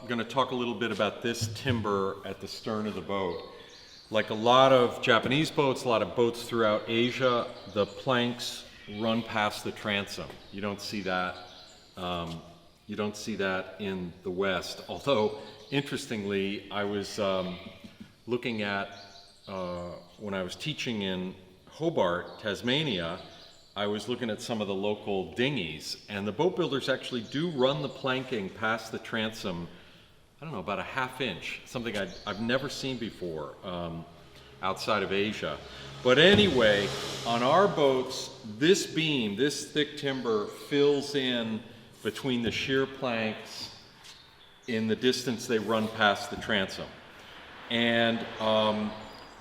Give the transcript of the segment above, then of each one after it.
going to talk a little bit about this timber at the stern of the boat. Like a lot of Japanese boats, a lot of boats throughout Asia, the planks run past the transom. You don't see that. You don't see that in the West. Although, interestingly, I was looking at, when I was teaching in Hobart, Tasmania, I was looking at some of the local dinghies, and the boat builders actually do run the planking past the transom, I don't know, about a ½ inch, something I've never seen before outside of Asia. But anyway, on our boats, this beam, this thick timber, fills in between the shear planks in the distance they run past the transom. And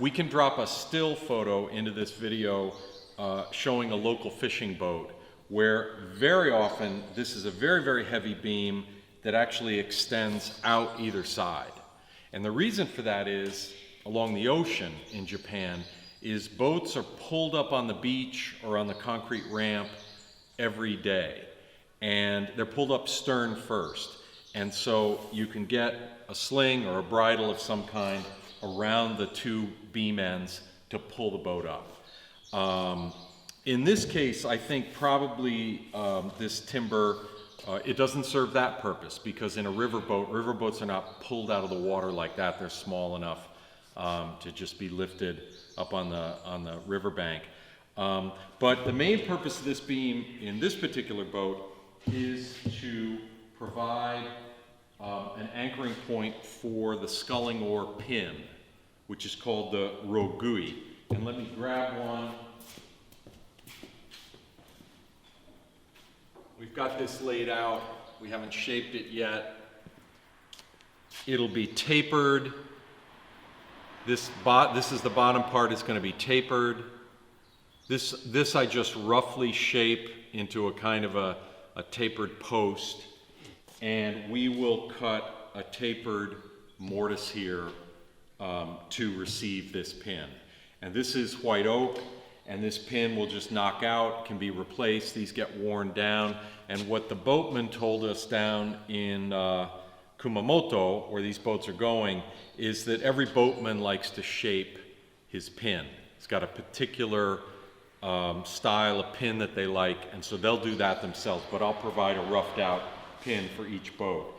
we can drop a still photo into this video showing a local fishing boat where very often this is a very, very heavy beam that actually extends out either side. And the reason for that is, along the ocean in Japan, is boats are pulled up on the beach or on the concrete ramp every day. And they're pulled up stern first. And so you can get a sling or a bridle of some kind around the two beam ends to pull the boat up. In this case, I think probably this timber, it doesn't serve that purpose, because in a riverboats are not pulled out of the water like that. They're small enough to just be lifted up on the riverbank. But the main purpose of this beam in this particular boat is to provide an anchoring point for the sculling oar pin, which is called the rogui. And let me grab one. We've got this laid out. We haven't shaped it yet. It'll be tapered. This is the bottom part. It's going to be tapered. This I just roughly shape into a kind of a tapered post, and we will cut a tapered mortise here to receive this pin. And this is white oak, and this pin will just knock out, can be replaced. These get worn down. And what the boatman told us down in Kumamoto, where these boats are going, is that every boatman likes to shape his pin. He's got a particular style of pin that they like, and so they'll do that themselves, but I'll provide a roughed out pin for each boat.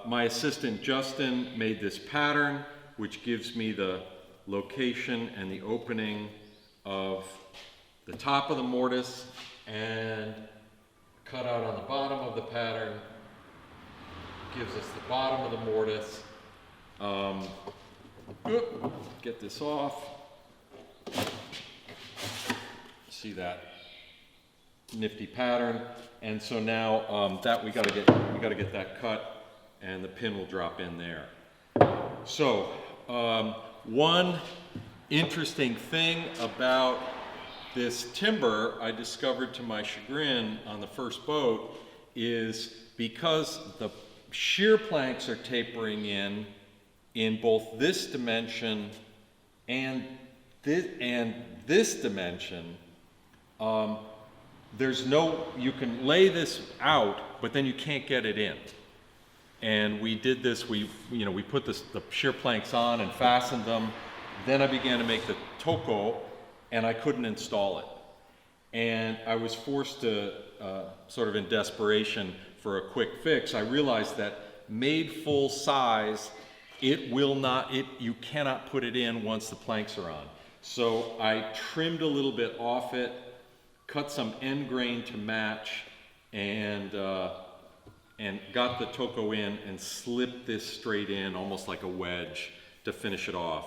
My assistant Justin made this pattern, which gives me the location and the opening of the top of the mortise, and cut out on the bottom of the pattern gives us the bottom of the mortise. Get this off. See that nifty pattern, and so now that we got to get that cut, and the pin will drop in there. So one interesting thing about this timber I discovered to my chagrin on the first boat is because the shear planks are tapering in both this dimension and this dimension, you can lay this out, but then you can't get it in. And we did this, we put the shear planks on and fastened them. Then I began to make the toko, and I couldn't install it. And I was forced to, sort of in desperation for a quick fix, I realized that made full size, you cannot put it in once the planks are on. So I trimmed a little bit off it, cut some end grain to match, and got the toko in and slipped this straight in, almost like a wedge, to finish it off.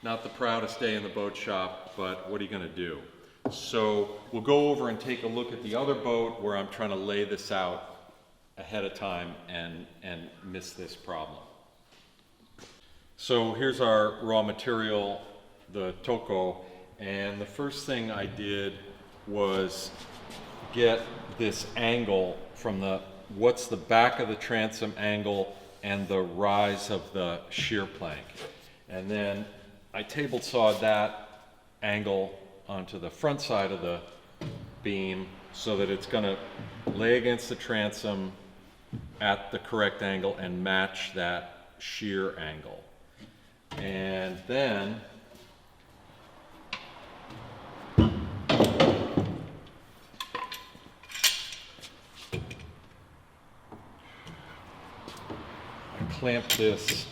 Not the proudest day in the boat shop, but what are you going to do? So we'll go over and take a look at the other boat where I'm trying to lay this out ahead of time and miss this problem. So here's our raw material, the toko, and the first thing I did was get this angle from what's the back of the transom angle and the rise of the shear plank. And then I table sawed that angle onto the front side of the beam so that it's going to lay against the transom at the correct angle and match that shear angle. And then I clamp this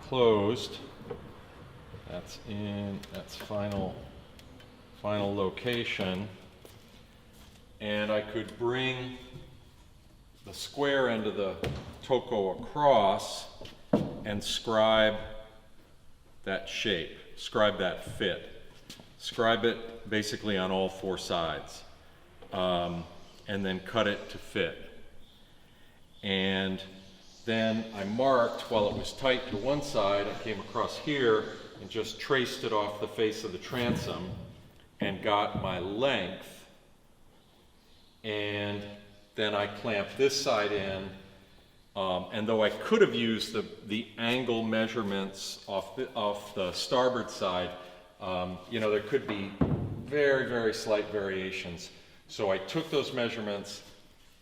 closed. That's final location. And I could bring the square end of the toko across and scribe that shape, scribe that fit. Scribe it basically on all four sides, and then cut it to fit. And then I marked, while it was tight to one side, I came across here and just traced it off the face of the transom and got my length. And then I clamped this side in, and though I could have used the angle measurements off the starboard side, you know, there could be very, very slight variations. So I took those measurements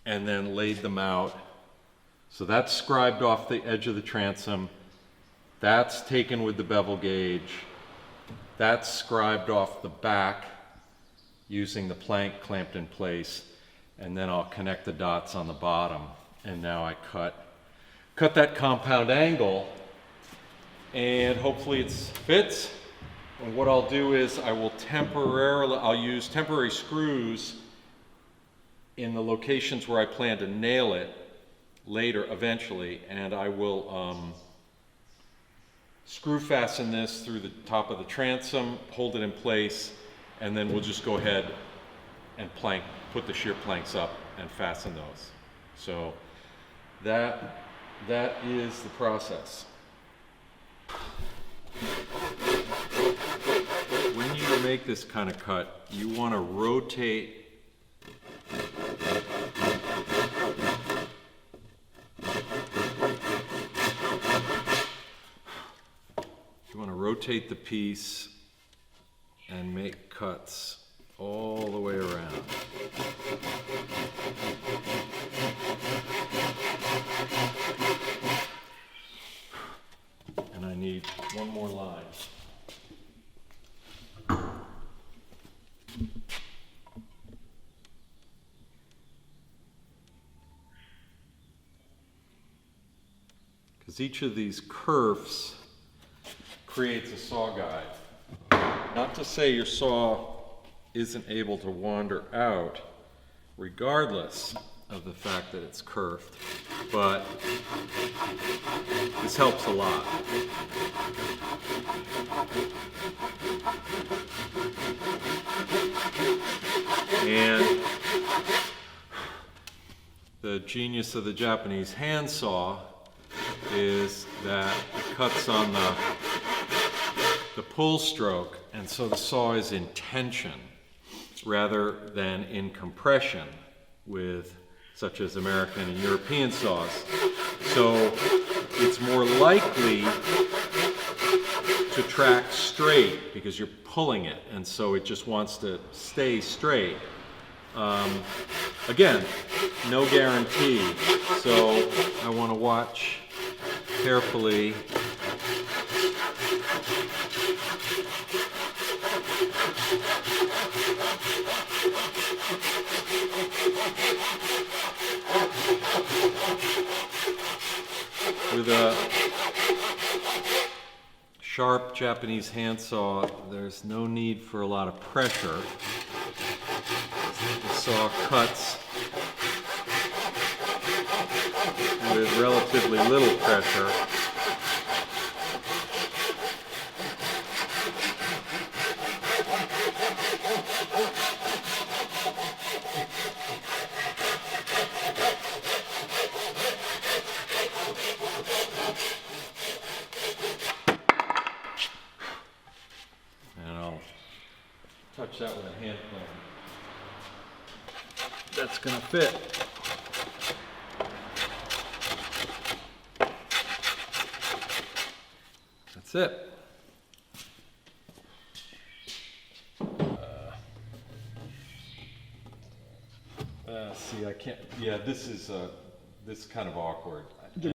and then laid them out. So that's scribed off the edge of the transom. That's taken with the bevel gauge. That's scribed off the back using the plank clamped in place. And then I'll connect the dots on the bottom. And now I cut that compound angle, and hopefully it fits. And what I'll do is I'll use temporary screws in the locations where I plan to nail it later, eventually, and I will screw fasten this through the top of the transom, hold it in place, and then we'll just go ahead and put the shear planks up and fasten those. So that is the process. When you make this kind of cut, you want to rotate the piece and make cuts all the way around. And I need one more line. Because each of these curves creates a saw guide. Not to say your saw isn't able to wander out regardless of the fact that it's curved, but this helps a lot. And the genius of the Japanese handsaw is that it cuts on the pull stroke, and so the saw is in tension rather than in compression with such as American and European saws. So it's more likely to track straight because you're pulling it, and so it just wants to stay straight. Again, no guarantee, so I want to watch carefully. With a sharp Japanese handsaw, there's no need for a lot of pressure. The saw cuts with relatively little pressure. Touch that with a hand clamp. That's going to fit. That's it. See, I can't, yeah, this is this is kind of awkward.